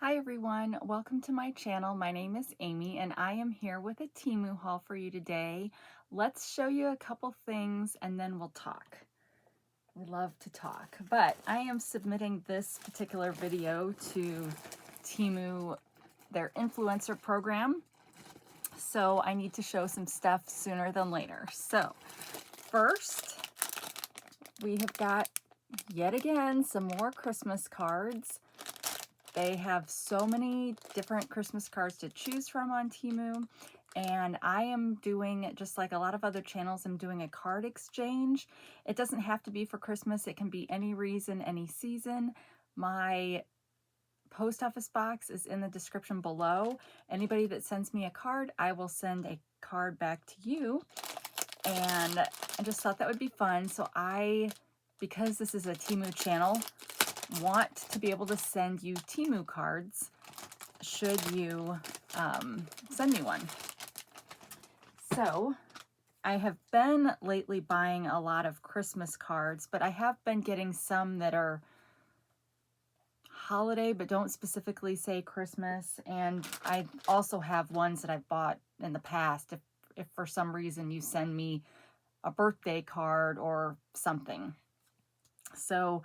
Hi everyone, welcome to my channel. My name is Amy and I am here with a Temu haul for you today. Let's show you a couple things and then we'll talk. We love to talk, but I am submitting this particular video to Temu, their influencer program. So I need to show some stuff sooner than later. So first, we have got yet again some more Christmas cards. They have so many different Christmas cards to choose from on Temu, and I am doing, just like a lot of other channels, I'm doing a card exchange. It doesn't have to be for Christmas. It can be any reason, any season. My post office box is in the description below. Anybody that sends me a card, I will send a card back to you. And I just thought that would be fun. So because this is a Temu channel, want to be able to send you Temu cards should you send me one. So I have been lately buying a lot of Christmas cards, but I have been getting some that are holiday but don't specifically say Christmas, and I also have ones that I've bought in the past if for some reason you send me a birthday card or something. So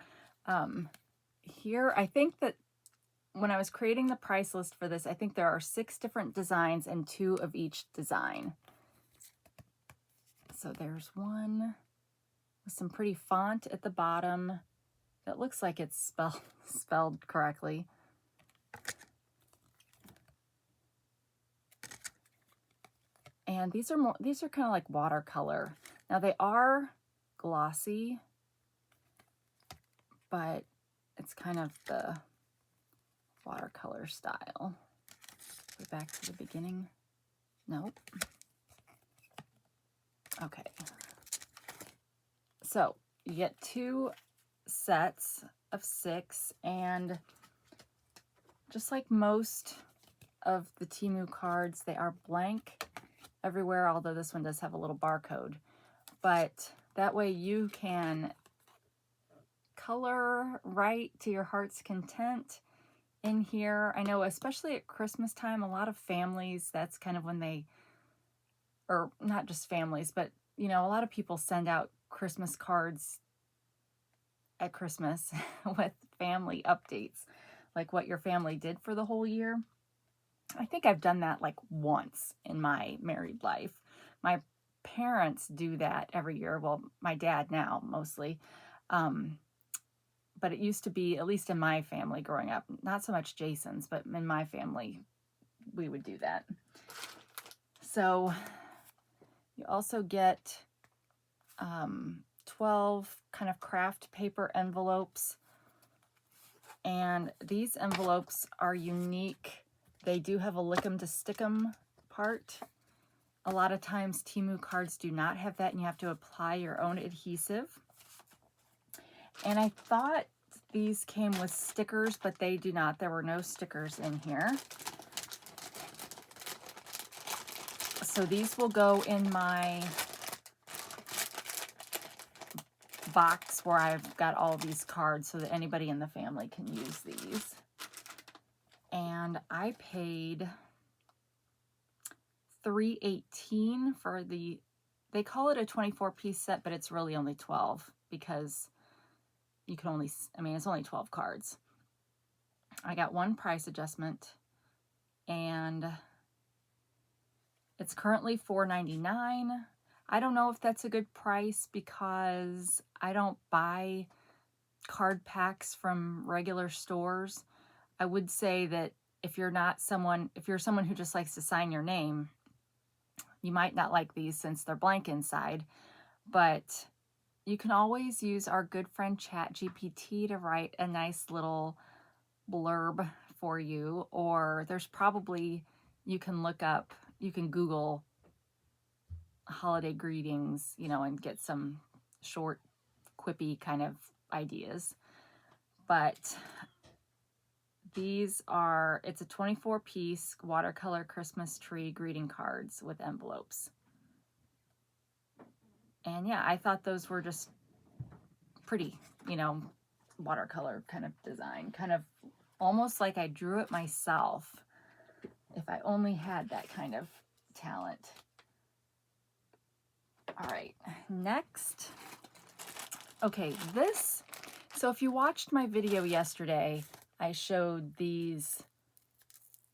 here, I think that when I was creating the price list for this, I think there are 6 different designs and 2 of each design. So there's one with some pretty font at the bottom. It looks like it's spelled correctly. And these are kind of like watercolor. Now they are glossy, but it's kind of the watercolor style. Go back to the beginning. Nope. Okay. So you get 2 sets of 6, and just like most of the Temu cards, they are blank everywhere, although this one does have a little barcode. But that way you can color right to your heart's content in here. I know especially at Christmas time, a lot of families, that's kind of when they, or not just families, but you know, a lot of people send out Christmas cards at Christmas with family updates, like what your family did for the whole year. I think I've done that like once in my married life. My parents do that every year. Well, my dad now mostly. But it used to be, at least in my family growing up, not so much Jason's, but in my family, we would do that. So you also get 12 kind of craft paper envelopes. And these envelopes are unique. They do have a lick 'em to stick 'em part. A lot of times Temu cards do not have that, and you have to apply your own adhesive. And I thought these came with stickers, but they do not. There were no stickers in here. So these will go in my box where I've got all these cards so that anybody in the family can use these. And I paid $3.18 for the, they call it a 24-piece set, but it's really only 12 because you can only, I mean, it's only 12 cards. I got one price adjustment, and it's currently $4.99. I don't know if that's a good price because I don't buy card packs from regular stores. I would say that if you're someone who just likes to sign your name, you might not like these since they're blank inside, but you can always use our good friend ChatGPT to write a nice little blurb for you, or there's probably, you can Google holiday greetings, you know, and get some short, quippy kind of ideas. But these are, it's a 24-piece watercolor Christmas tree greeting cards with envelopes. And yeah, I thought those were just pretty, you know, watercolor kind of design, kind of almost like I drew it myself. If I only had that kind of talent. All right, next. Okay, this, so if you watched my video yesterday, I showed these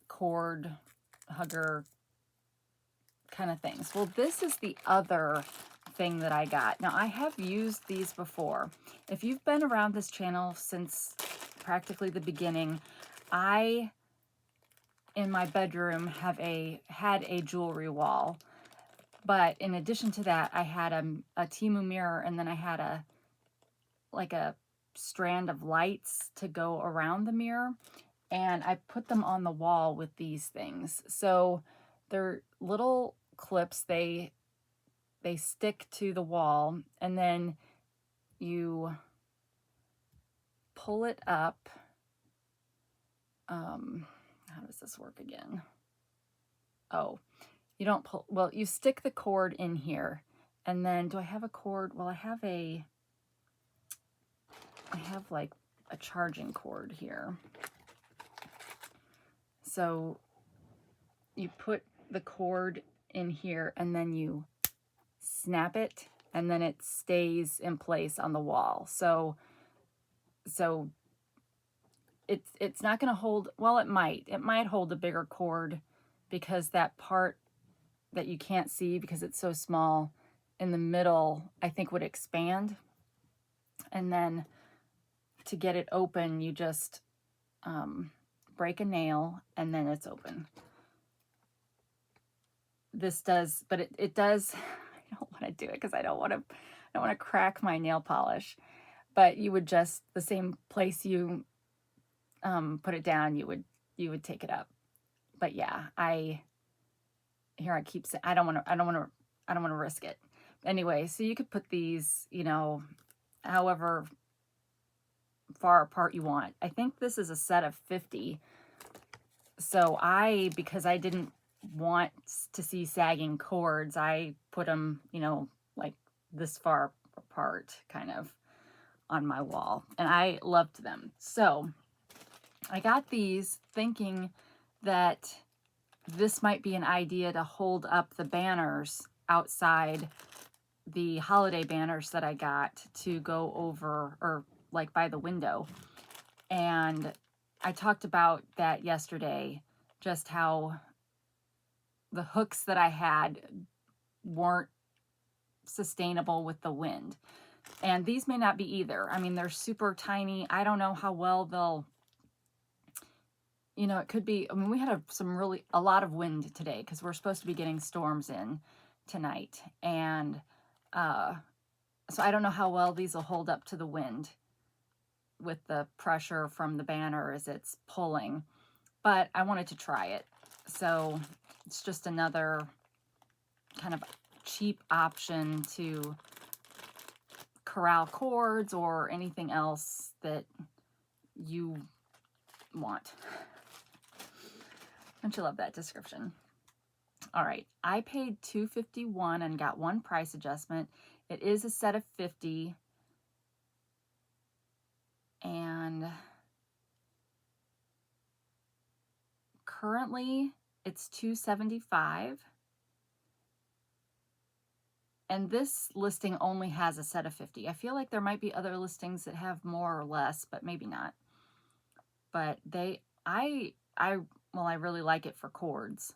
cord hugger kind of things. Well, this is the other thing that I got. Now, I have used these before. If you've been around this channel since practically the beginning, I, in my bedroom, had a jewelry wall. But in addition to that, I had a Temu mirror, and then I had a strand of lights to go around the mirror, and I put them on the wall with these things. So they're little clips, they stick to the wall, and then you pull it up. How does this work again? Oh, you don't pull, well, you stick the cord in here, and then, do I have a cord? Well, I have like a charging cord here. So you put the cord in here, and then you snap it, and then it stays in place on the wall. So it's not going to hold, well, it might hold a bigger cord, because that part that you can't see because it's so small in the middle, I think, would expand. And then to get it open, you just break a nail, and then it's open. This does, but it does, I don't want to do it because I don't want to crack my nail polish. But you would just, the same place you put it down, you would take it up. But yeah, I keep saying I don't want to risk it. Anyway, so you could put these, you know, however far apart you want. I think this is a set of 50. So because I didn't want to see sagging cords, I put them, you know, like this far apart, kind of on my wall, and I loved them. So I got these thinking that this might be an idea to hold up the banners outside, the holiday banners that I got to go over, or like by the window. And I talked about that yesterday, just how the hooks that I had weren't sustainable with the wind. And these may not be either. I mean, they're super tiny. I don't know how well they'll, you know, it could be, I mean, we had a lot of wind today, because we're supposed to be getting storms in tonight. And so I don't know how well these will hold up to the wind with the pressure from the banner as it's pulling. But I wanted to try it. So it's just another kind of cheap option to corral cords or anything else that you want. Don't you love that description? All right, I paid $2.51 and got one price adjustment. It is a set of 50, and currently it's $2.75. And this listing only has a set of 50. I feel like there might be other listings that have more or less, but maybe not. But I really like it for cords.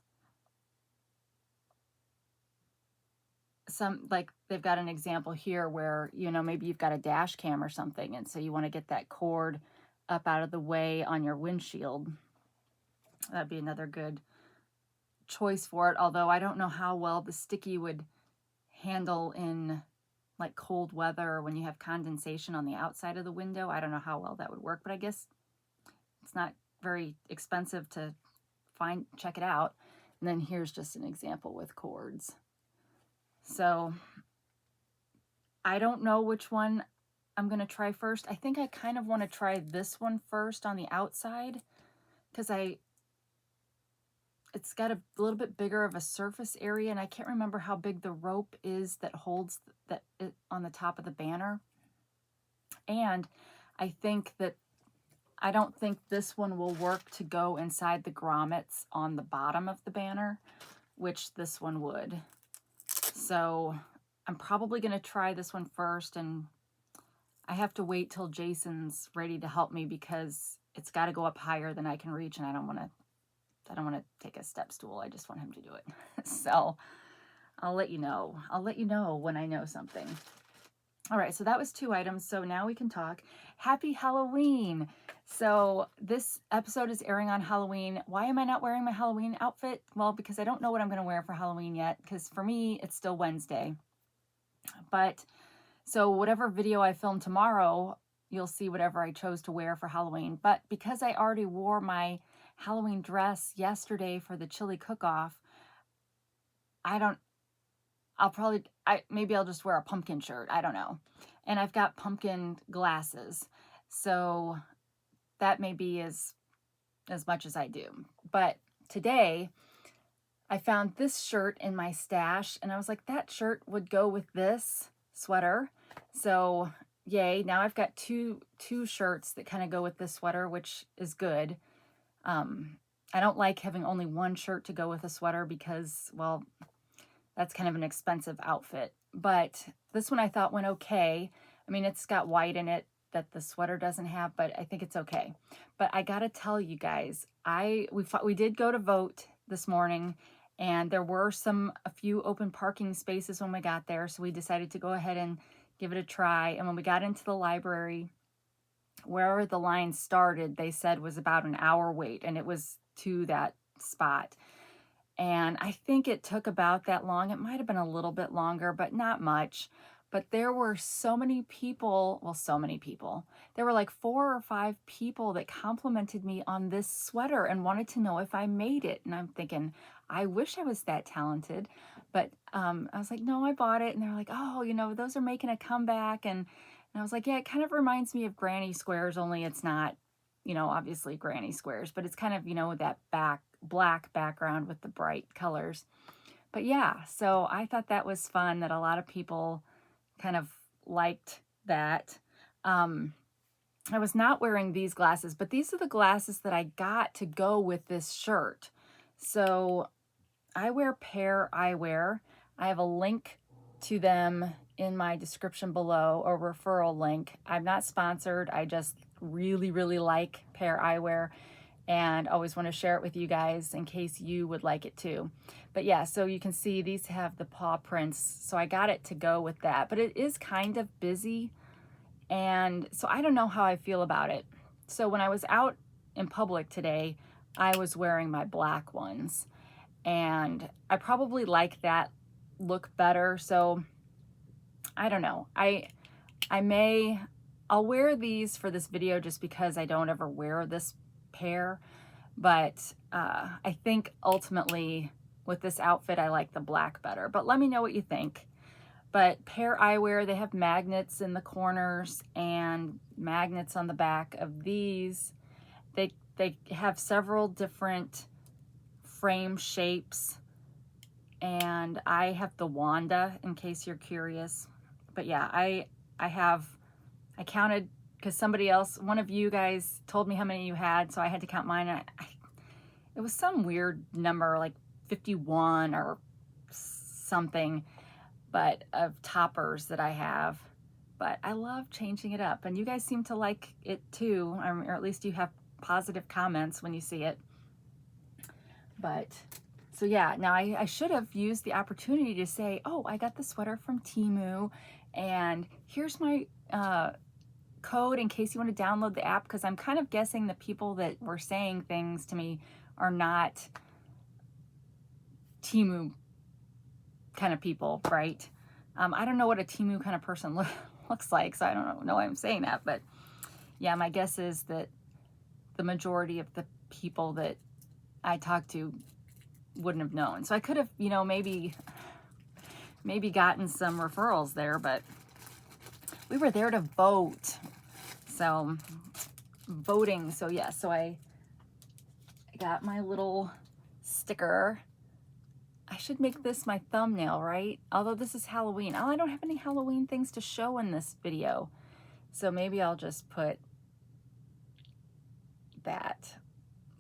Some, like, they've got an example here where, you know, maybe you've got a dash cam or something, and so you want to get that cord up out of the way on your windshield. That'd be another good choice for it, although I don't know how well the sticky would handle in like cold weather when you have condensation on the outside of the window. I don't know how well that would work, but I guess it's not very expensive to check it out. And then here's just an example with cords. So I don't know which one I'm going to try first. I think I kind of want to try this one first on the outside, because it's got a little bit bigger of a surface area, and I can't remember how big the rope is that holds on the top of the banner. And I think that I don't think this one will work to go inside the grommets on the bottom of the banner, which this one would. So I'm probably going to try this one first, and I have to wait till Jason's ready to help me because it's got to go up higher than I can reach, and I don't want to take a step stool. I just want him to do it. So I'll let you know. I'll let you know when I know something. All right, so that was 2 items. So now we can talk. Happy Halloween. So this episode is airing on Halloween. Why am I not wearing my Halloween outfit? Well, because I don't know what I'm going to wear for Halloween yet, because for me, it's still Wednesday. But so whatever video I film tomorrow, you'll see whatever I chose to wear for Halloween. But because I already wore my Halloween dress yesterday for the chili cook-off, maybe I'll just wear a pumpkin shirt. I don't know. And I've got pumpkin glasses. So that may be as much as I do. But today I found this shirt in my stash and I was like, that shirt would go with this sweater. So yay. Now I've got two shirts that kind of go with this sweater, which is good. I don't like having only one shirt to go with a sweater because, well, that's kind of an expensive outfit. But this one I thought went okay. I mean, it's got white in it that the sweater doesn't have, but I think it's okay. But I gotta tell you guys, we did go to vote this morning, and there were a few open parking spaces when we got there, so we decided to go ahead and give it a try. And when we got into the library, wherever the line started, they said was about an hour wait, and it was to that spot. And I think it took about that long. It might have been a little bit longer, but not much. But there were so many people, well, so many people. There were like 4 or 5 people that complimented me on this sweater and wanted to know if I made it. And I'm thinking, I wish I was that talented. But I was like, no, I bought it. And they're like, oh, those are making a comeback. And I was like, yeah, it kind of reminds me of granny squares, only it's not, obviously granny squares, but it's kind of, that black background with the bright colors. But yeah, so I thought that was fun, that a lot of people kind of liked that. I was not wearing these glasses, but these are the glasses that I got to go with this shirt. So I wear Pair Eyewear. I have a link to them in my description below, a referral link. I'm not sponsored. I just really, really like Pair Eyewear and always want to share it with you guys in case you would like it too. But yeah, so you can see these have the paw prints, so I got it to go with that. But it is kind of busy, and so I don't know how I feel about it. So when I was out in public today, I was wearing my black ones, and I probably like that look better. So I don't know. I'll wear these for this video just because I don't ever wear this pair, but I think ultimately with this outfit I like the black better. But let me know what you think. But Pair Eyewear, they have magnets in the corners and magnets on the back of these. They have several different frame shapes, and I have the Wanda in case you're curious. But yeah, I counted because somebody else, one of you guys told me how many you had, so I had to count mine. It was some weird number, like 51 or something, but of toppers that I have. But I love changing it up, and you guys seem to like it too, or at least you have positive comments when you see it. But so yeah, now I should have used the opportunity to say, oh, I got the sweater from Temu, and here's my code in case you want to download the app, because I'm kind of guessing the people that were saying things to me are not Temu kind of people, right? I don't know what a Temu kind of person looks like, so I don't know why I'm saying that, but yeah, my guess is that the majority of the people that I talked to wouldn't have known. So I could have, maybe gotten some referrals there, but we were there to vote. So voting, so yeah, so I got my little sticker. I should make this my thumbnail, right? Although this is Halloween. Oh, I don't have any Halloween things to show in this video. So maybe I'll just put that.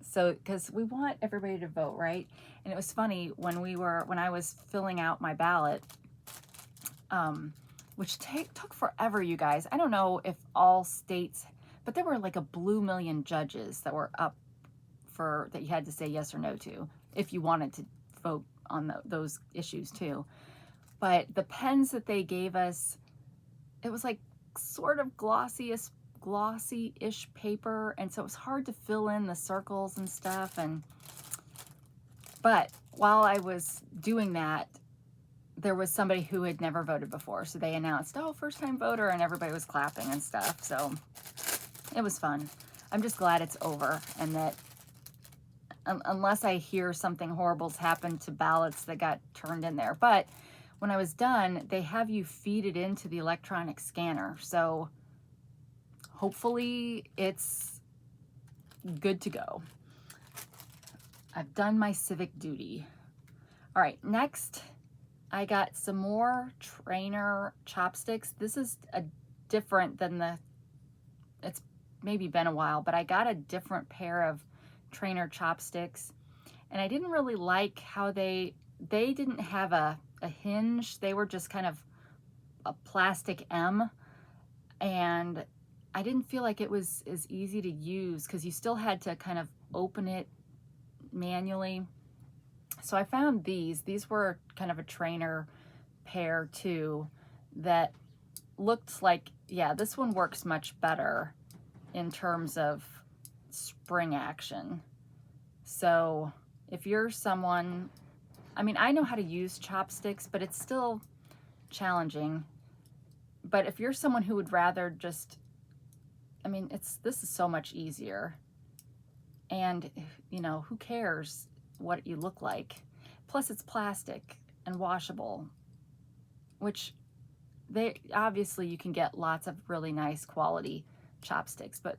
So, because we want everybody to vote, right? And it was funny when I was filling out my ballot, which took forever, you guys. I don't know if all states, but there were like a blue million judges that were up for, that you had to say yes or no to if you wanted to vote on those issues too. But the pens that they gave us, it was like sort of glossy-ish paper, and so it was hard to fill in the circles and stuff. But while I was doing that, there was somebody who had never voted before, so they announced, oh, first time voter, and everybody was clapping and stuff. So it was fun. I'm just glad it's over, and that unless I hear something horrible's happened to ballots that got turned in there. But when I was done, they have you feed it into the electronic scanner, so hopefully it's good to go. I've done my civic duty. All right, next I got some more trainer chopsticks. This is a different than it's maybe been a while, but I got a different pair of trainer chopsticks, and I didn't really like how they didn't have a hinge. They were just kind of a plastic M, and I didn't feel like it was as easy to use because you still had to kind of open it manually. So I found these were kind of a trainer pair too, that looked like, yeah, this one works much better in terms of spring action. So if you're someone, I mean, I know how to use chopsticks, but it's still challenging. But if you're someone who would rather just, I mean, this is so much easier. And, you know, who cares what you look like? Plus it's plastic and washable, which obviously you can get lots of really nice quality chopsticks, but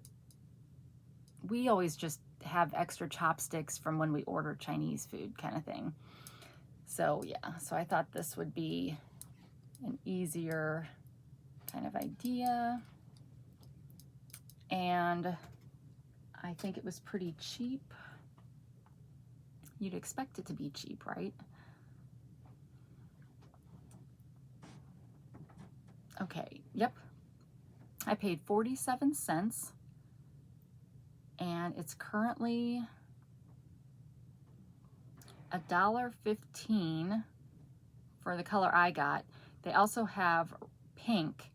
we always just have extra chopsticks from when we order Chinese food kind of thing. So yeah, so I thought this would be an easier kind of idea. And I think it was pretty cheap. You'd expect it to be cheap, right? Okay, yep. I paid 47 cents, and it's currently $1.15 for the color I got. They also have pink,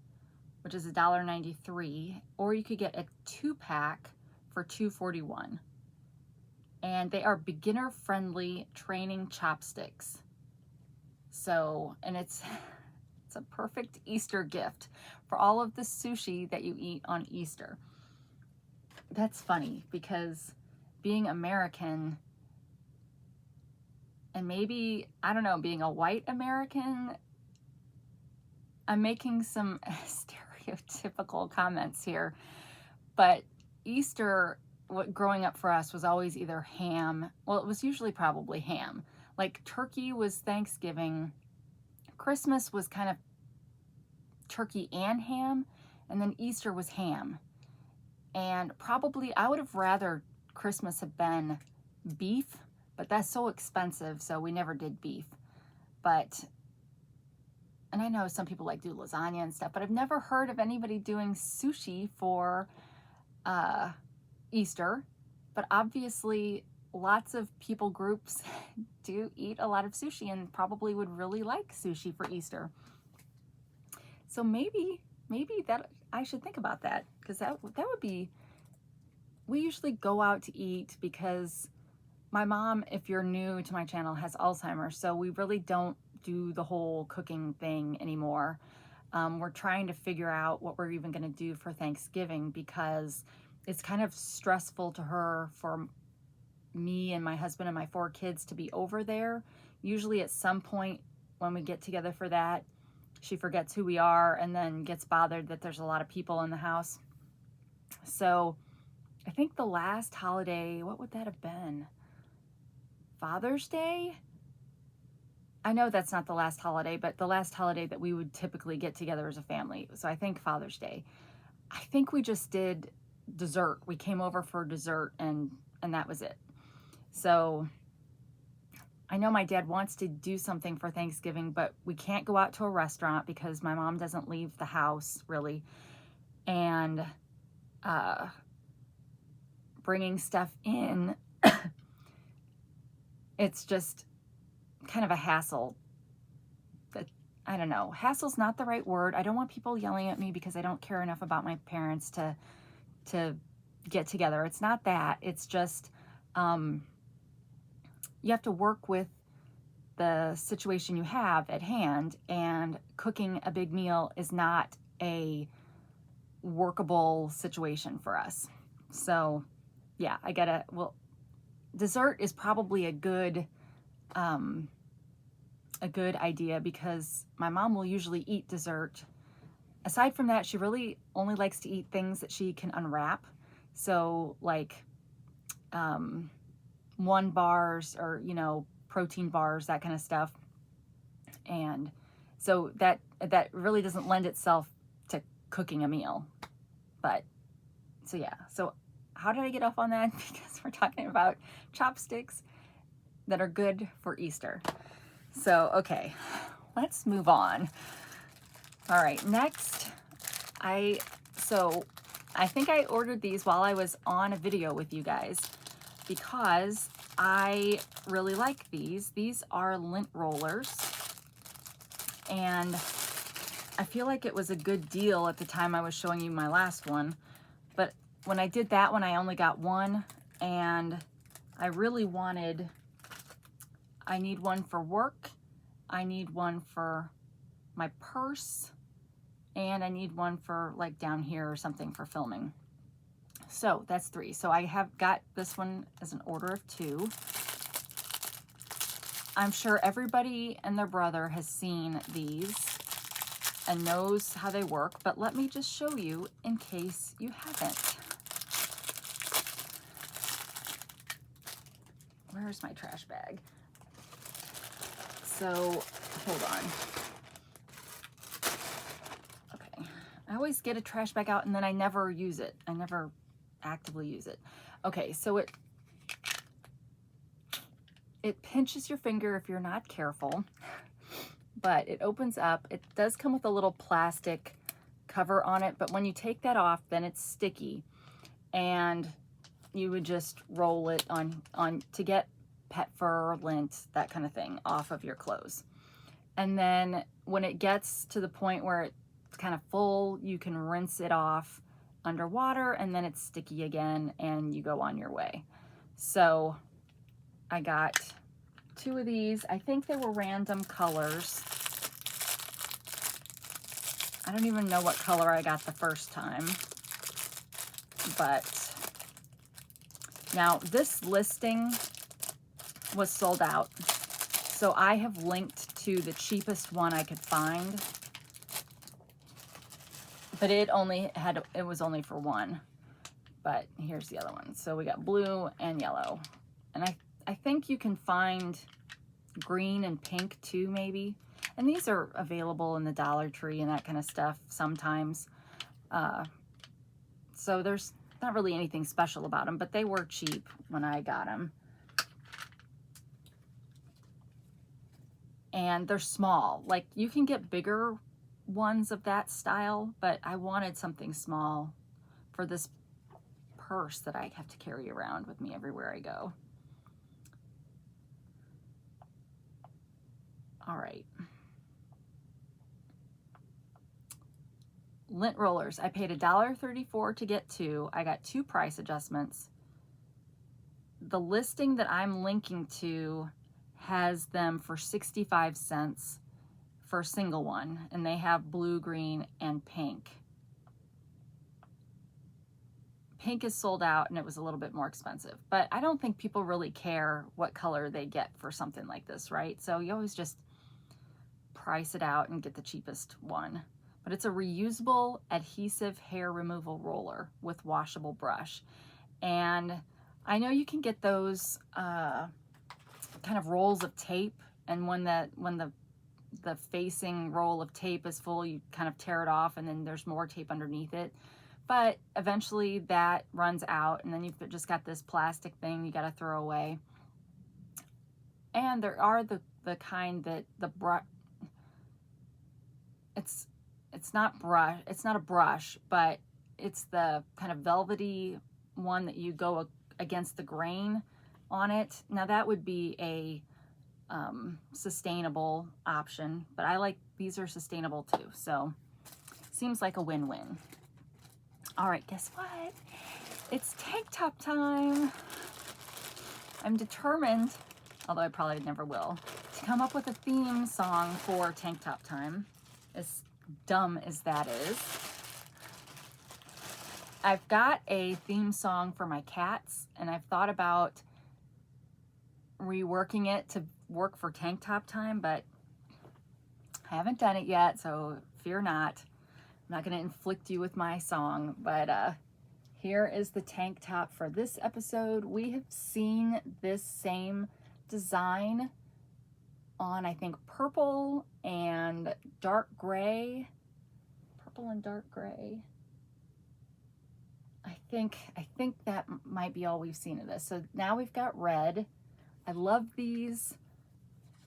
which is $1.93, or you could get a 2-pack for $2.41. And they are beginner-friendly training chopsticks. So, and it's a perfect Easter gift for all of the sushi that you eat on Easter. That's funny because being American, and maybe, I don't know, being a white American, I'm making some stereotypical comments here, but Easter, growing up for us, was always either ham. Well, it was usually probably ham. Like turkey was Thanksgiving. Christmas was kind of turkey and ham, and then Easter was ham. And probably I would have rather Christmas have been beef, but that's so expensive, so we never did beef. But, and I know some people like do lasagna and stuff, but I've never heard of anybody doing sushi for Easter. But obviously lots of people groups do eat a lot of sushi and probably would really like sushi for Easter. So maybe that I should think about that, because that would be, we usually go out to eat because my mom, if you're new to my channel, has Alzheimer's, so we really don't do the whole cooking thing anymore. We're trying to figure out what we're even going to do for Thanksgiving, because it's kind of stressful to her for me and my husband and my 4 kids to be over there. Usually at some point when we get together for that, she forgets who we are and then gets bothered that there's a lot of people in the house. So I think the last holiday, what would that have been? Father's Day? I know that's not the last holiday, but the last holiday that we would typically get together as a family. So I think Father's Day. I think we just did dessert. We came over for dessert and that was it. So I know my dad wants to do something for Thanksgiving, but we can't go out to a restaurant because my mom doesn't leave the house really. And bringing stuff in, it's just kind of a hassle. I don't know, hassle's not the right word. I don't want people yelling at me because I don't care enough about my parents to get together. It's not that. It's just you have to work with the situation you have at hand, and cooking a big meal is not a workable situation for us. So yeah, well, dessert is probably a good idea because my mom will usually eat dessert. Aside from that, she really only likes to eat things that she can unwrap. So like 1 bars or, you know, protein bars, that kind of stuff. And so that really doesn't lend itself to cooking a meal. But so yeah, so how did I get off on that? Because we're talking about chopsticks that are good for Easter. So, okay, let's move on. All right, next, I think I ordered these while I was on a video with you guys because I really like these. These are lint rollers, and I feel like it was a good deal at the time I was showing you my last one, but when I did that one, I only got one, and I really wanted, I need one for work, I need one for my purse, and I need one for like down here or something for filming. So that's 3. So I have got this one as an order of 2. I'm sure everybody and their brother has seen these and knows how they work, but let me just show you in case you haven't. Where's my trash bag? So, hold on. Okay, I always get a trash bag out and then I never use it. I never actively use it. Okay, so it pinches your finger if you're not careful, but it opens up. It does come with a little plastic cover on it, but when you take that off, then it's sticky, and you would just roll it on to get pet fur, lint, that kind of thing off of your clothes. And then when it gets to the point where it's kind of full, you can rinse it off underwater, and then it's sticky again and you go on your way. So I got 2 of these. I think they were random colors. I don't even know what color I got the first time, but now this listing was sold out. So I have linked to the cheapest one I could find, but it was only for 1. But here's the other one. So we got blue and yellow, and I think you can find green and pink too, maybe. And these are available in the Dollar Tree and that kind of stuff sometimes. So there's not really anything special about them, but they were cheap when I got them. And they're small. Like, you can get bigger ones of that style, but I wanted something small for this purse that I have to carry around with me everywhere I go. All right. Lint rollers. I paid $1.34 to get 2. I got 2 price adjustments. The listing that I'm linking to has them for 65 cents for a single one, and they have blue, green, and pink. Pink is sold out and it was a little bit more expensive, but I don't think people really care what color they get for something like this, right? So you always just price it out and get the cheapest one. But it's a reusable adhesive hair removal roller with washable brush. And I know you can get those kind of rolls of tape, and when the facing roll of tape is full, you kind of tear it off and then there's more tape underneath it. but eventually that runs out, and then you've just got this plastic thing you got to throw away. And there are the kind that it's not a brush, but it's the kind of velvety one that you go against the grain on it. Now that would be a sustainable option, but I like, these are sustainable too, so seems like a win-win. All right, guess what? It's tank top time. I'm determined, although I probably never will, to come up with a theme song for tank top time, as dumb as that is. I've got a theme song for my cats, and I've thought about reworking it to work for tank top time, but I haven't done it yet, so fear not. I'm not going to inflict you with my song, but here is the tank top for this episode. We have seen this same design on, I think, purple and dark gray. Purple and dark gray. I think that might be all we've seen of this. So now we've got red. I love these.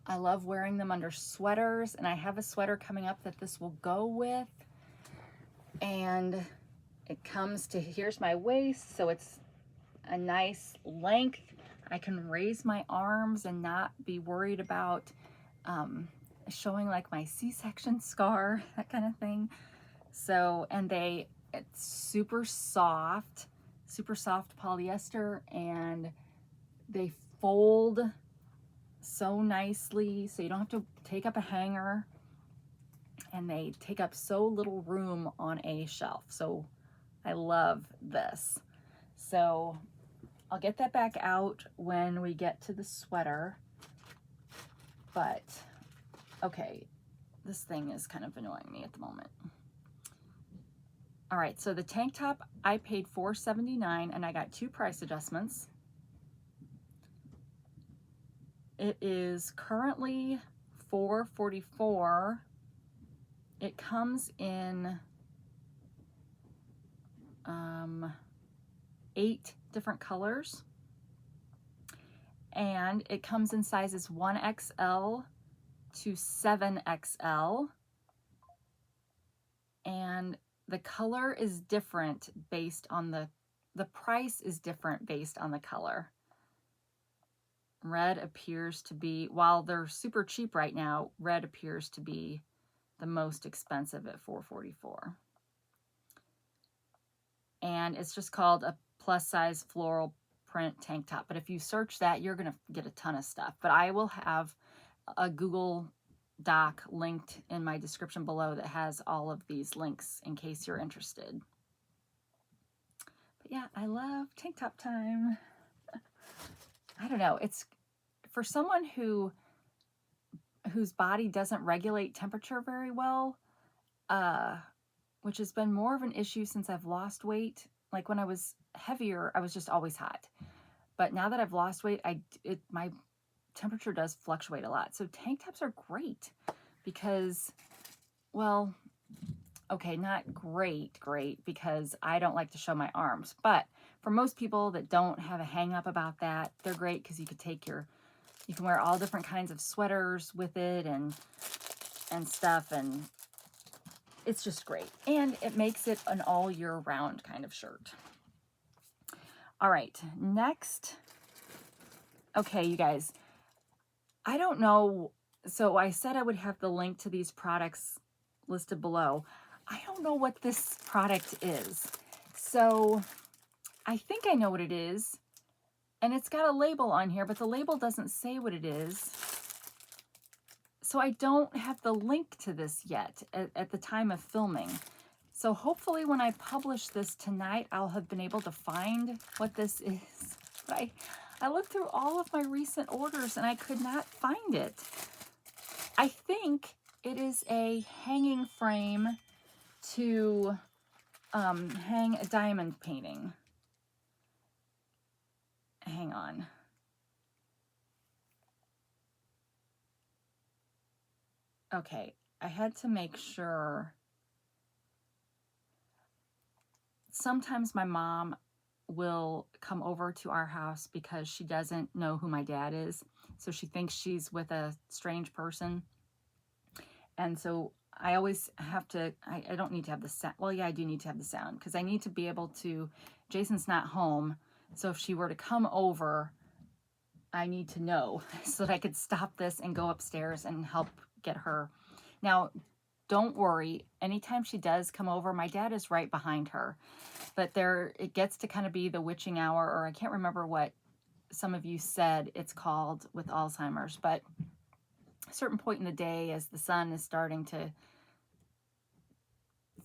I love wearing them under sweaters, and I have a sweater coming up that this will go with. And it comes to, here's my waist, so it's a nice length. I can raise my arms and not be worried about showing like my C-section scar, that kind of thing. So, and it's super soft polyester, and they fold so nicely, so you don't have to take up a hanger, and they take up so little room on a shelf. So I love this. So I'll get that back out when we get to the sweater. But okay, this thing is kind of annoying me at the moment. All right, so the tank top, I paid $4.79, and I got 2 price adjustments. It is currently $4.44. It comes in 8 different colors, and it comes in sizes 1XL to 7XL, and the color is different based on the price is different based on the color. Red appears to be, while they're super cheap right now, red appears to be the most expensive at $4.44. And it's just called a plus size floral print tank top. But if you search that, you're gonna get a ton of stuff. But I will have a Google Doc linked in my description below that has all of these links in case you're interested. But yeah, I love tank top time. I don't know, it's for someone whose body doesn't regulate temperature very well, which has been more of an issue since I've lost weight. Like when I was heavier, I was just always hot. But now that I've lost weight, my temperature does fluctuate a lot. So tank tops are great because, well, okay, not great because I don't like to show my arms. But for most people that don't have a hang up about that, they're great because you can wear all different kinds of sweaters with it and stuff, and it's just great. And it makes it an all year round kind of shirt. All right, next. Okay, you guys, I don't know. So I said I would have the link to these products listed below. I don't know what this product is. So I think I know what it is. And it's got a label on here, but the label doesn't say what it is. So I don't have the link to this yet at the time of filming. So hopefully when I publish this tonight, I'll have been able to find what this is. But I looked through all of my recent orders and I could not find it. I think it is a hanging frame to hang a diamond painting. Hang on. Okay, I had to make sure. sometimes my mom will come over to our house because she doesn't know who my dad is. So she thinks she's with a strange person. And so I always have to, I don't need to have the sound. Well, yeah, I do need to have the sound because I need to be able to, Jason's not home. So if she were to come over, I need to know so that I could stop this and go upstairs and help get her. Now, don't worry. Anytime she does come over, my dad is right behind her. But there, it gets to kind of be the witching hour, or I can't remember what some of you said it's called with Alzheimer's, but a certain point in the day as the sun is starting to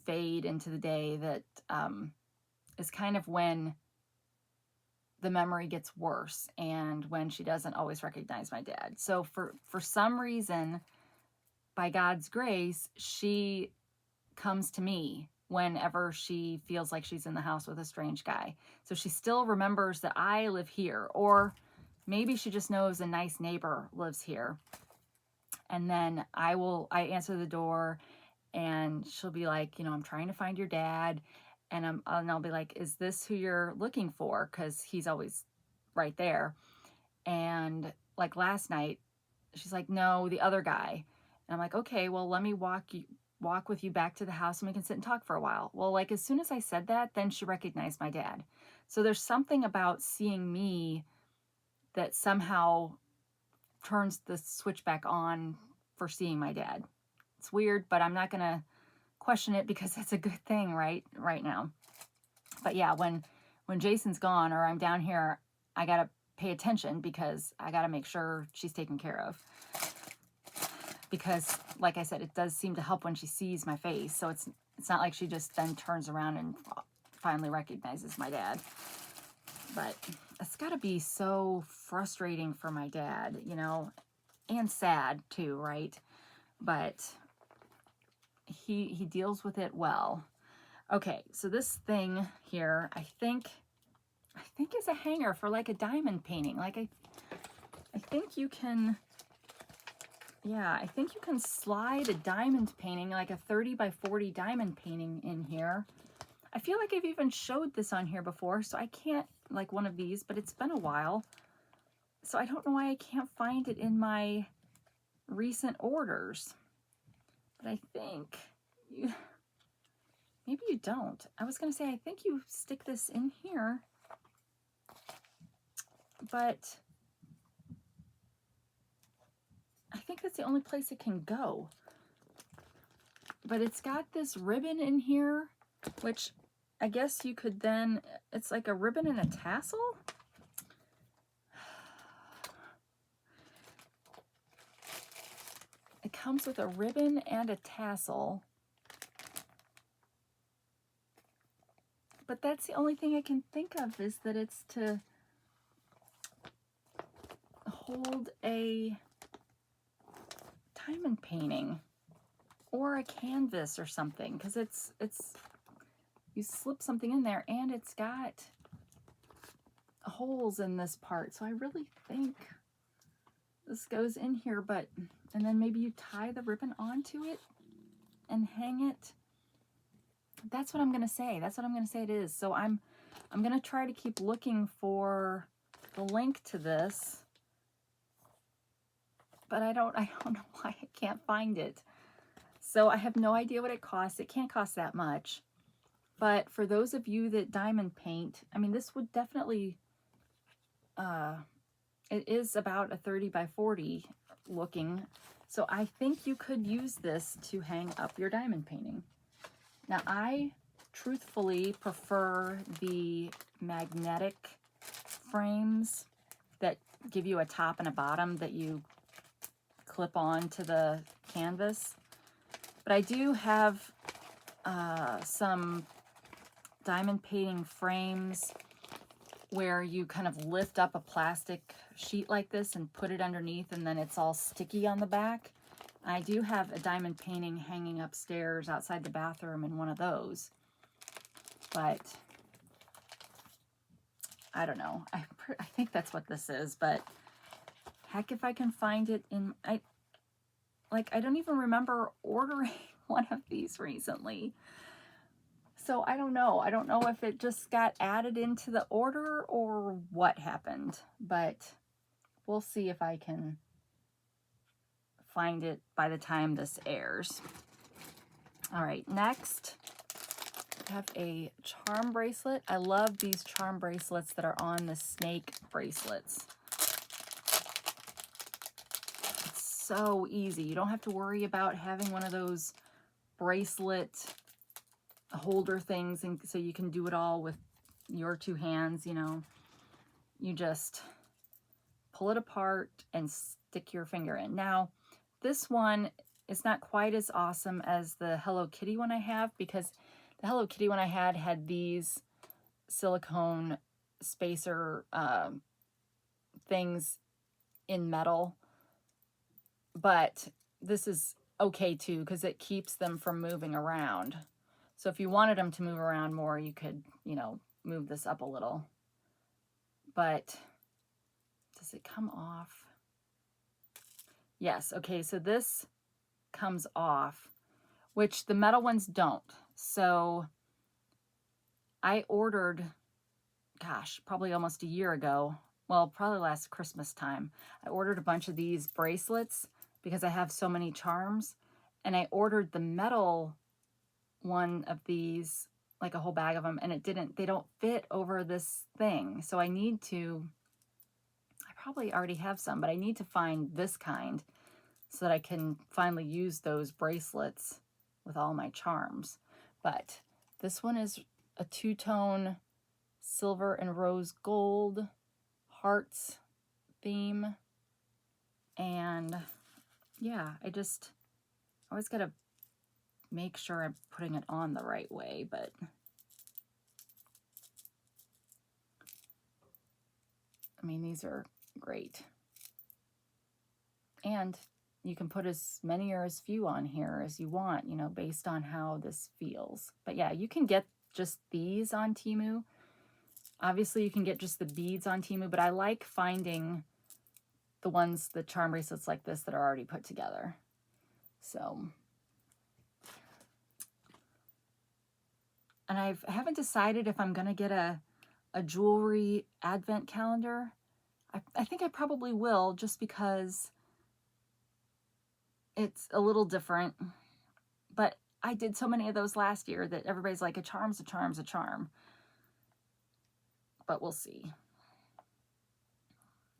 fade into the day, that is kind of when the memory gets worse and when she doesn't always recognize my dad. So for some reason, by God's grace, she comes to me whenever she feels like she's in the house with a strange guy. So she still remembers that I live here, or maybe she just knows a nice neighbor lives here. And then I answer the door and she'll be like, you know, I'm trying to find your dad. And I'll be like, is this who you're looking for? Because he's always right there. And like last night, she's like, no, the other guy. And I'm like, okay, well, let me walk with you back to the house and we can sit and talk for a while. Well, like as soon as I said that, then she recognized my dad. So there's something about seeing me that somehow turns the switch back on for seeing my dad. It's weird, but I'm not going to question it because it's a good thing right now. But yeah, when Jason's gone or I'm down here, I got to pay attention because I got to make sure she's taken care of. Because like I said, it does seem to help when she sees my face. So it's not like she just then turns around and finally recognizes my dad. But it's got to be so frustrating for my dad, you know, and sad too, right? But he deals with it well. Okay, so this thing here, I think is a hanger for like a diamond painting. Like I think you can, yeah, I think you can slide a diamond painting, like a 30 by 40 diamond painting in here. I feel like I've even showed this on here before, so I can't, like one of these, but it's been a while. So I don't know why I can't find it in my recent orders. But I think you, maybe you don't. I was going to say, I think you stick this in here, but I think that's the only place it can go. But it's got this ribbon in here, which I guess you could then, it's like a ribbon and a tassel. It comes with a ribbon and a tassel. But that's the only thing I can think of, is that it's to hold a diamond painting or a canvas or something, because it's you slip something in there and it's got holes in this part. So I really think this goes in here, but and then maybe you tie the ribbon onto it and hang it. That's what I'm going to say. That's what I'm going to say it is. So I'm going to try to keep looking for the link to this, but I don't know why I can't find it. So I have no idea what it costs. It can't cost that much. But for those of you that diamond paint, I mean, this would definitely, it is about a 30 by 40 looking. So I think you could use this to hang up your diamond painting. Now, I truthfully prefer the magnetic frames that give you a top and a bottom that you clip on to the canvas. But I do have some diamond painting frames where you kind of lift up a plastic sheet like this and put it underneath, and then it's all sticky on the back. I do have a diamond painting hanging upstairs outside the bathroom in one of those, but I don't know. I think that's what this is, but heck if I can find it in, I don't even remember ordering one of these recently. So I don't know. I don't know if it just got added into the order or what happened, but we'll see if I can find it by the time this airs. All right, next I have a charm bracelet. I love these charm bracelets that are on the snake bracelets. It's so easy. You don't have to worry about having one of those bracelet holder things, and so you can do it all with your two hands, you know. You just pull it apart and stick your finger in. Now, this one is not quite as awesome as the Hello Kitty one I have, because the Hello Kitty one I had these silicone spacer things in metal, but this is okay too because it keeps them from moving around. So if you wanted them to move around more, you could, you know, move this up a little. But does it come off? Yes, okay, so this comes off, which the metal ones don't. So I ordered, gosh, probably almost a year ago, well, probably last Christmas time, I ordered a bunch of these bracelets because I have so many charms, and I ordered the metal one of these, like a whole bag of them, and they don't fit over this thing. So I probably already have some, but I need to find this kind so that I can finally use those bracelets with all my charms. But this one is a two-tone silver and rose gold hearts theme. And yeah, I always gotta make sure I'm putting it on the right way, but I mean, these are great. And you can put as many or as few on here as you want, you know, based on how this feels. But yeah, you can get just these on Temu. Obviously, you can get just the beads on Temu, but I like finding the charm bracelets like this that are already put together. So, and I haven't decided if I'm going to get a jewelry advent calendar. I think I probably will, just because it's a little different. But I did so many of those last year that everybody's like, a charm's a charm's a charm. But we'll see.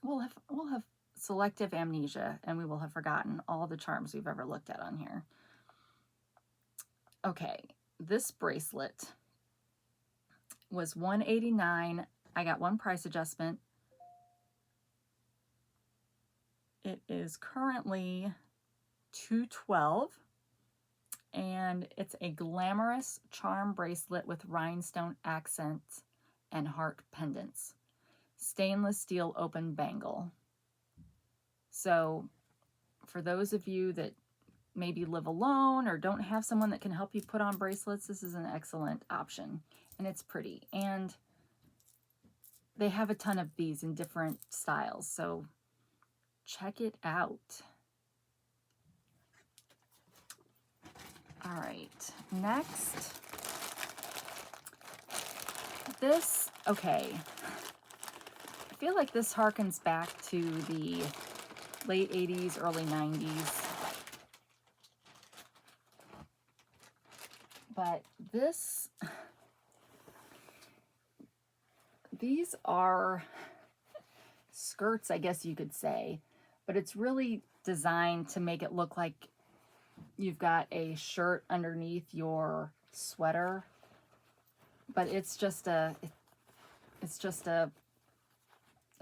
We'll have selective amnesia, and we will have forgotten all the charms we've ever looked at on here. Okay, this bracelet was $189. I got one price adjustment. It is currently $212, and it's a glamorous charm bracelet with rhinestone accents and heart pendants. Stainless steel open bangle. So for those of you that maybe live alone or don't have someone that can help you put on bracelets, this is an excellent option. And it's pretty. And they have a ton of these in different styles, so check it out. All right, next. This, okay. I feel like this harkens back to the late 80s, early 90s. But these are skirts, I guess you could say, but it's really designed to make it look like you've got a shirt underneath your sweater, but it's just a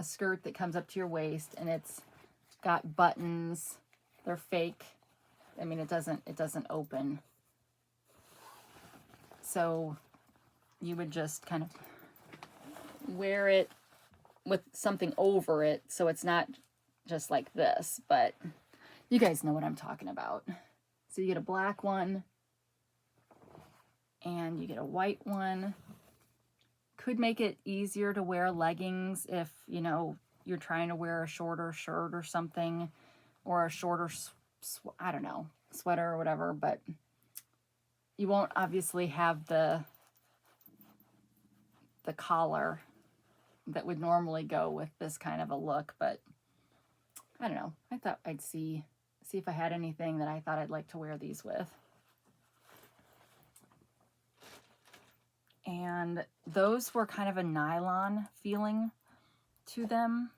skirt that comes up to your waist, and it's got buttons. They're fake. I mean, it doesn't open. So you would just kind of wear it with something over it, so it's not just like this, but you guys know what I'm talking about. So you get a black one, and you get a white one. Could make it easier to wear leggings if, you know, you're trying to wear a shorter shirt or something, or a shorter, I don't know, sweater or whatever, but you won't obviously have the the collar that would normally go with this kind of a look, but I don't know. I thought I'd see if I had anything that I thought I'd like to wear these with. And those were kind of a nylon feeling to them.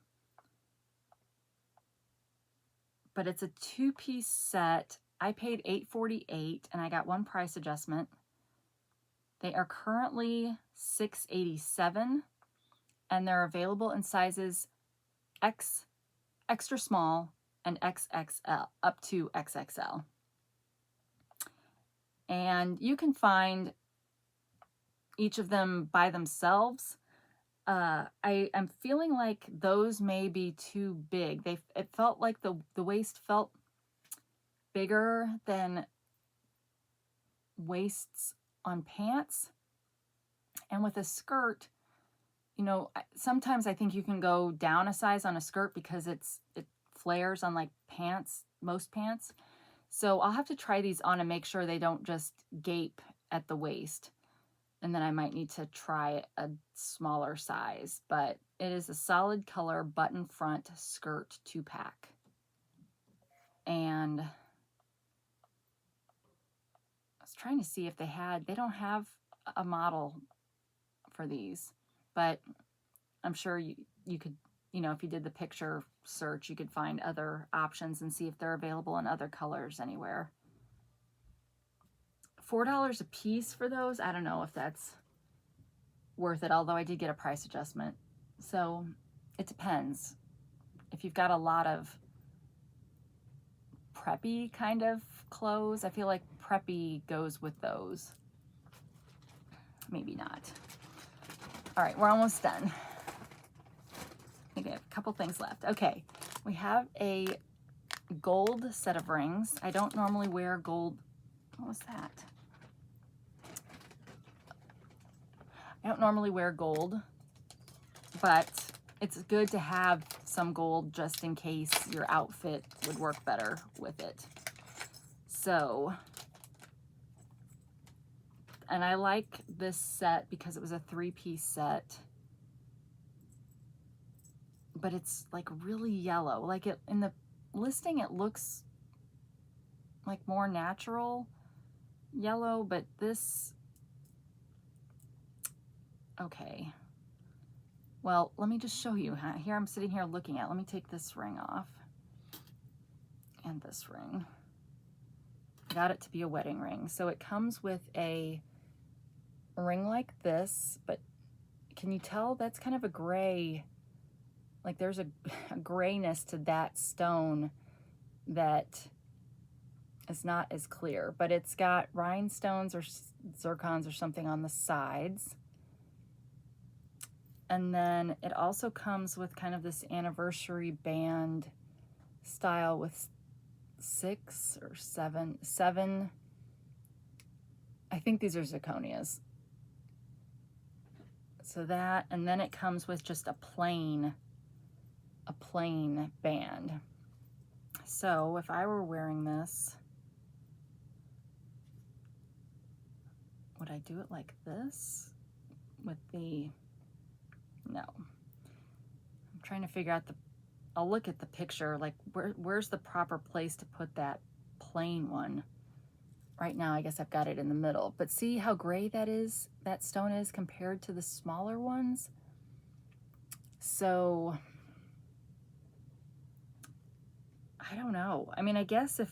But it's a 2-piece set. I paid $8.48 and I got one price adjustment. They are currently $6.87 and they're available in sizes X, extra small, and XXL, up to XXL. And you can find each of them by themselves. I'm feeling like those may be too big. It felt like the waist felt bigger than waists on pants. And with a skirt, you know, sometimes I think you can go down a size on a skirt because it flares on like pants, most pants. So I'll have to try these on and make sure they don't just gape at the waist. And then I might need to try a smaller size, but it is a solid color button front skirt 2-pack. And I was trying to see if they don't have a model for these, but I'm sure you could, you know, if you did the picture search, you could find other options and see if they're available in other colors anywhere. $4 a piece for those. I don't know if that's worth it, although I did get a price adjustment. So it depends. If you've got a lot of preppy kind of clothes, I feel like preppy goes with those. Maybe not. All right, we're almost done. I think I have a couple things left. Okay, we have a gold set of rings. I don't normally wear gold. What was that? I don't normally wear gold, but it's good to have some gold just in case your outfit would work better with it. So, and I like this set because it was a 3-piece set, but it's like really yellow. Like in the listing, it looks like more natural yellow, but this, okay. Well, let me just show you. Here I'm sitting here looking at, let me take this ring off and this ring. I got it to be a wedding ring. So it comes with a ring like this, but can you tell that's kind of a gray, like there's a grayness to that stone that is not as clear, but it's got rhinestones or zircons or something on the sides. And then it also comes with kind of this anniversary band style with 6 or 7, I think these are zirconias. So that, and then it comes with just a plain band. So if I were wearing this, would I do it like this with the, no. I'm trying to figure out I'll look at the picture, like where's the proper place to put that plain one? Right now, I guess I've got it in the middle, but see how gray that stone is compared to the smaller ones? So, I don't know. I mean, I guess if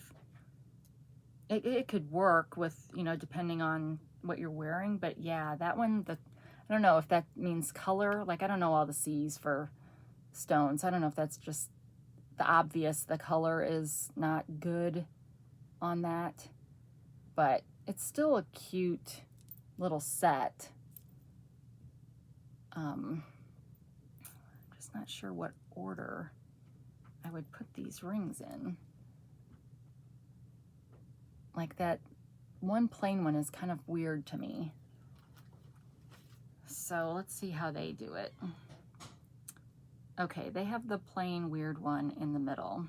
it could work with, you know, depending on what you're wearing, but yeah, that one, I don't know if that means color. Like, I don't know all the C's for stones. I don't know if that's just the color is not good on that, but it's still a cute little set. I'm just not sure what order I would put these rings in. Like that one plain one is kind of weird to me. So let's see how they do it. Okay, they have the plain weird one in the middle.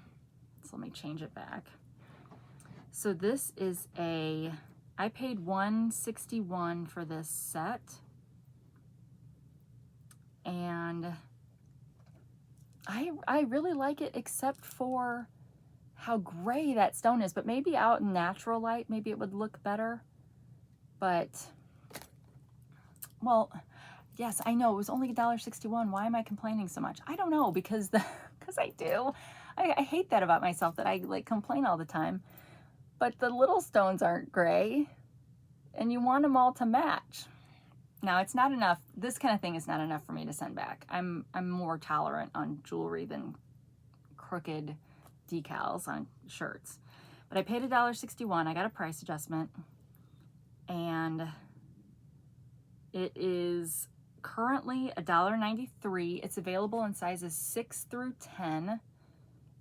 So let me change it back. So this is I paid $161 for this set. and I really like it, except for how gray that stone is. But maybe out in natural light, maybe it would look better. But, well, yes, I know it was only $1.61. Why am I complaining so much? I don't know, because I do. I hate that about myself, that I like complain all the time. But the little stones aren't gray, and you want them all to match. Now, it's not enough. This kind of thing is not enough for me to send back. I'm more tolerant on jewelry than crooked decals on shirts. But I paid $1.61. I got a price adjustment, and it is currently $1.93. It's available in sizes 6 through 10,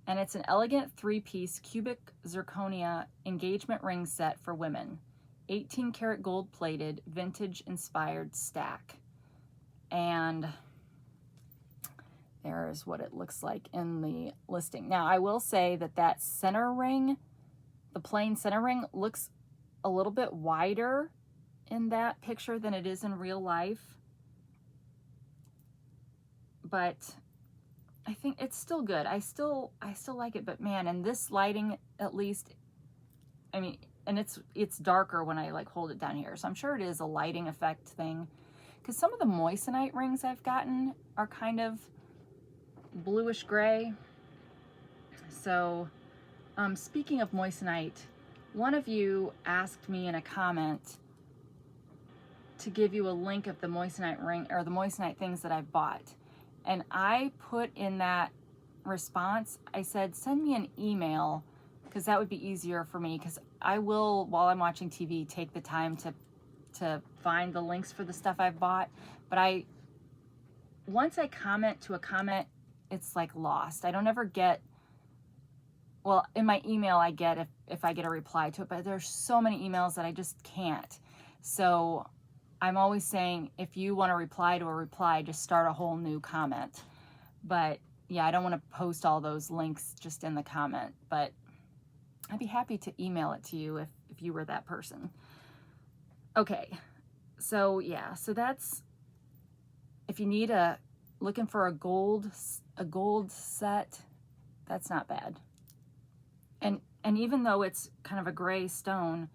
and it's an elegant 3-piece cubic zirconia engagement ring set for women. 18 karat gold plated, vintage inspired stack. And there's what it looks like in the listing. Now, I will say that that center ring, the plain center ring, looks a little bit wider in that picture than it is in real life. But I think it's still good. I still like it, but man, and this lighting, at least, I mean, and it's darker when I like hold it down here. So I'm sure it is a lighting effect thing, because some of the moissanite rings I've gotten are kind of bluish gray. So speaking of moissanite, one of you asked me in a comment to give you a link of the moissanite ring, or the moissanite things that I've bought. And I put in that response, I said, send me an email, because that would be easier for me, because I will, while I'm watching TV, take the time to find the links for the stuff I've bought. But once I comment to a comment, it's like lost. I don't ever get, well, in my email I get if I get a reply to it, but there's so many emails that I just can't. So I'm always saying, if you want to reply to a reply, just start a whole new comment. But yeah, I don't want to post all those links just in the comment, but I'd be happy to email it to you if you were that person. Okay, so yeah, so that's, if you need looking for a gold set, that's not bad. And even though it's kind of a gray stone,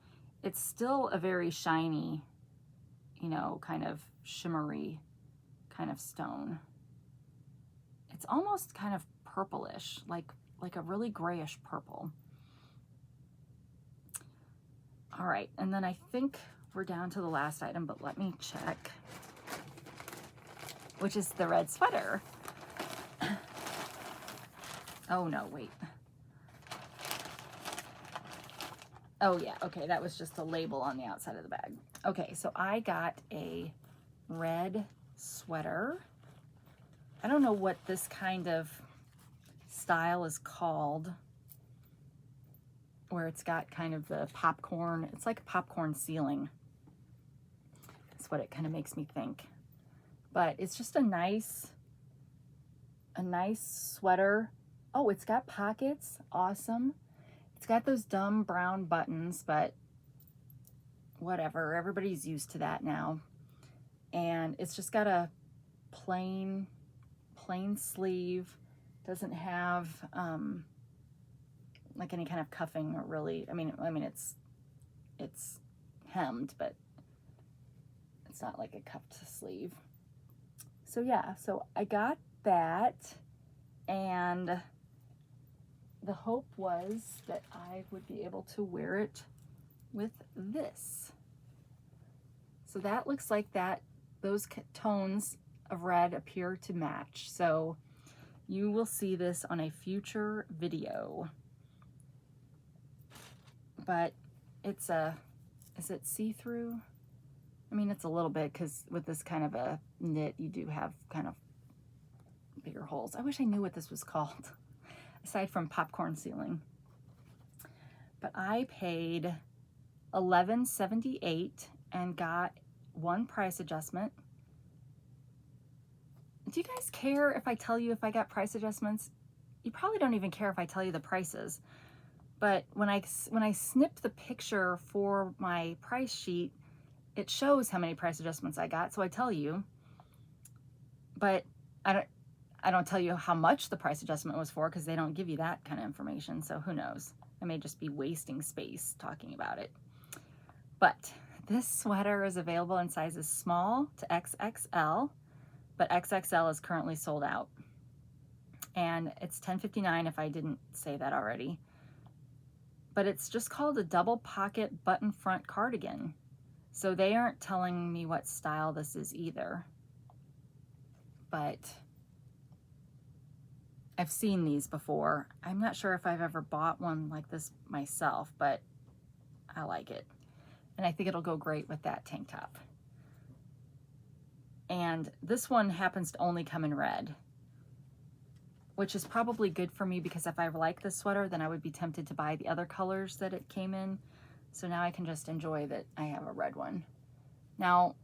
it's still a very shiny, you know, kind of shimmery kind of stone. It's almost kind of purplish, like a really grayish purple. All right, and then I think we're down to the last item, but let me check, which is the red sweater. Oh no, wait. Oh yeah, okay, that was just a label on the outside of the bag. Okay, so I got a red sweater. I don't know what this kind of style is called, where it's got kind of the popcorn, it's like a popcorn ceiling. That's what it kind of makes me think. But it's just a nice sweater. Oh, it's got pockets, awesome. It's got those dumb brown buttons, but whatever, everybody's used to that now. And it's just got a plain sleeve, doesn't have like any kind of cuffing, or really, I mean it's hemmed, but it's not like a cuffed sleeve. So yeah, so I got that, and the hope was that I would be able to wear it with this. So that looks like those tones of red appear to match. So you will see this on a future video. But it's is it see-through? I mean, it's a little bit, because with this kind of a knit, you do have kind of bigger holes. I wish I knew what this was called, aside from popcorn ceiling. But I paid $11.78 and got one price adjustment. Do you guys care if I tell you if I got price adjustments? You probably don't even care if I tell you the prices. But when I snipped the picture for my price sheet, it shows how many price adjustments I got, so I tell you. but I don't tell you how much the price adjustment was for because they don't give you that kind of information. So who knows? I may just be wasting space talking about it. But this sweater is available in sizes small to XXL, but XXL is currently sold out. And it's $10.59 if I didn't say that already. But it's just called a double pocket button front cardigan. So they aren't telling me what style this is either. But I've seen these before. I'm not sure if I've ever bought one like this myself, but I like it. And I think it'll go great with that tank top. And this one happens to only come in red, which is probably good for me because if I like this sweater, then I would be tempted to buy the other colors that it came in. So now I can just enjoy that I have a red one. Now,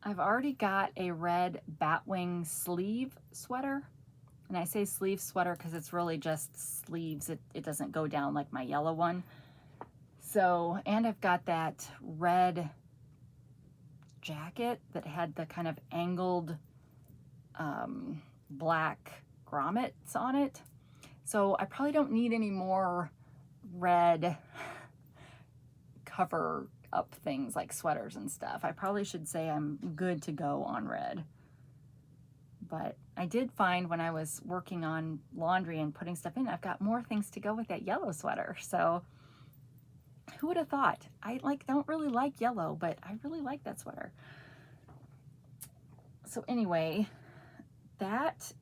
I've already got a red batwing sleeve sweater. And I say sleeve sweater because it's really just sleeves. It doesn't go down like my yellow one. So, and I've got that red jacket that had the kind of angled black grommets on it. So I probably don't need any more red cover up things like sweaters and stuff. I probably should say I'm good to go on red. But I did find when I was working on laundry and putting stuff in, I've got more things to go with that yellow sweater. So who would have thought? I don't really like yellow, but I really like that sweater. So anyway, that's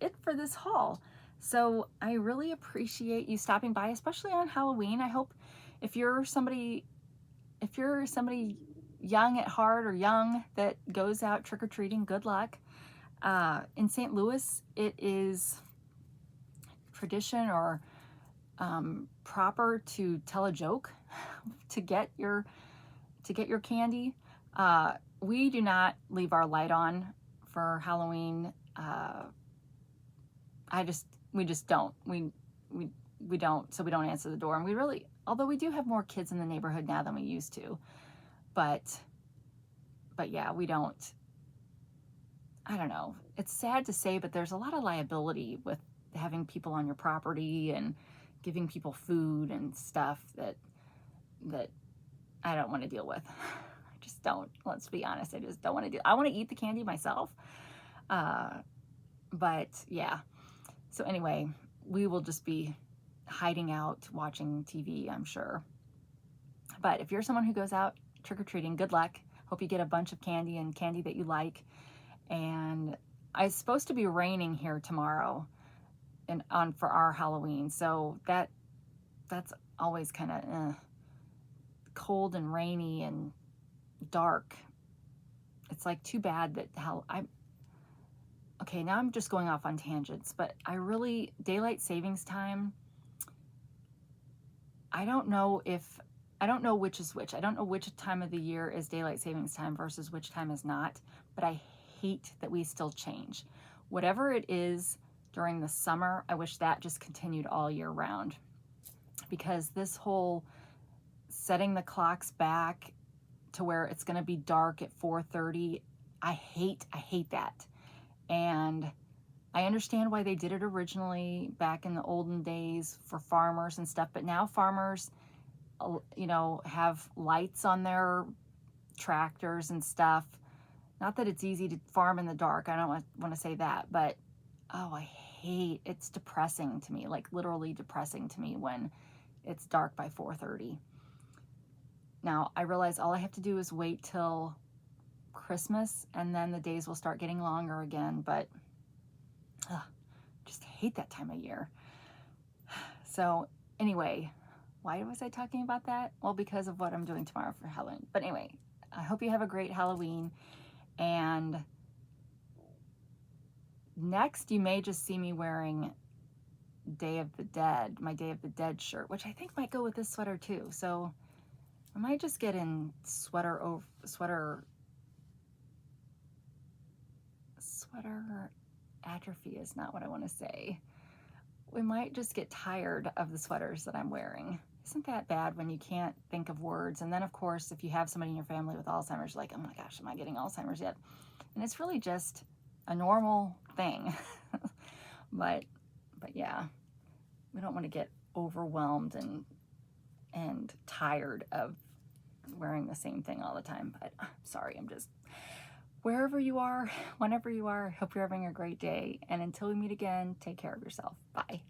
it for this haul. So I really appreciate you stopping by, especially on Halloween. I hope if you're somebody young at heart or young that goes out trick-or-treating, good luck. In St. Louis, it is tradition or proper to tell a joke to get your candy. We do not leave our light on for Halloween. We just don't. We don't, so we don't answer the door. And we really, although we do have more kids in the neighborhood now than we used to, but yeah, we don't. I don't know. It's sad to say, but there's a lot of liability with having people on your property and giving people food and stuff that I don't want to deal with. I just don't. Let's be honest. I just don't want to deal. I want to eat the candy myself. But yeah. So anyway, we will just be hiding out watching TV, I'm sure. But if you're someone who goes out trick-or-treating, good luck. Hope you get a bunch of candy and candy that you like. And it's supposed to be raining here tomorrow for our Halloween. So that's always kind of cold and rainy and dark. It's like too bad that okay, now I'm just going off on tangents, but daylight savings time, I don't know which is which. I don't know which time of the year is daylight savings time versus which time is not, but I hate that we still change. Whatever it is during the summer, I wish that just continued all year round, because this whole setting the clocks back to where it's going to be dark at 4:30, I hate that. And I understand why they did it originally back in the olden days for farmers and stuff, but now farmers, have lights on their tractors and stuff. Not that it's easy to farm in the dark. I don't want to say that, but it's depressing to me, like literally depressing to me when it's dark by 4:30. Now, I realize all I have to do is wait till Christmas and then the days will start getting longer again, but just hate that time of year. So anyway, why was I talking about that? Well, because of what I'm doing tomorrow for Halloween. But anyway, I hope you have a great Halloween. And next, you may just see me wearing my Day of the Dead shirt, which I think might go with this sweater too. So I might just get in sweater atrophy is not what I want to say. We might just get tired of the sweaters that I'm wearing. Isn't that bad when you can't think of words? And then, of course, if you have somebody in your family with Alzheimer's, you're like, oh my gosh, am I getting Alzheimer's yet? And it's really just a normal thing. but yeah, we don't want to get overwhelmed and tired of wearing the same thing all the time. But sorry, I'm just, wherever you are, whenever you are, hope you're having a great day. And until we meet again, take care of yourself. Bye.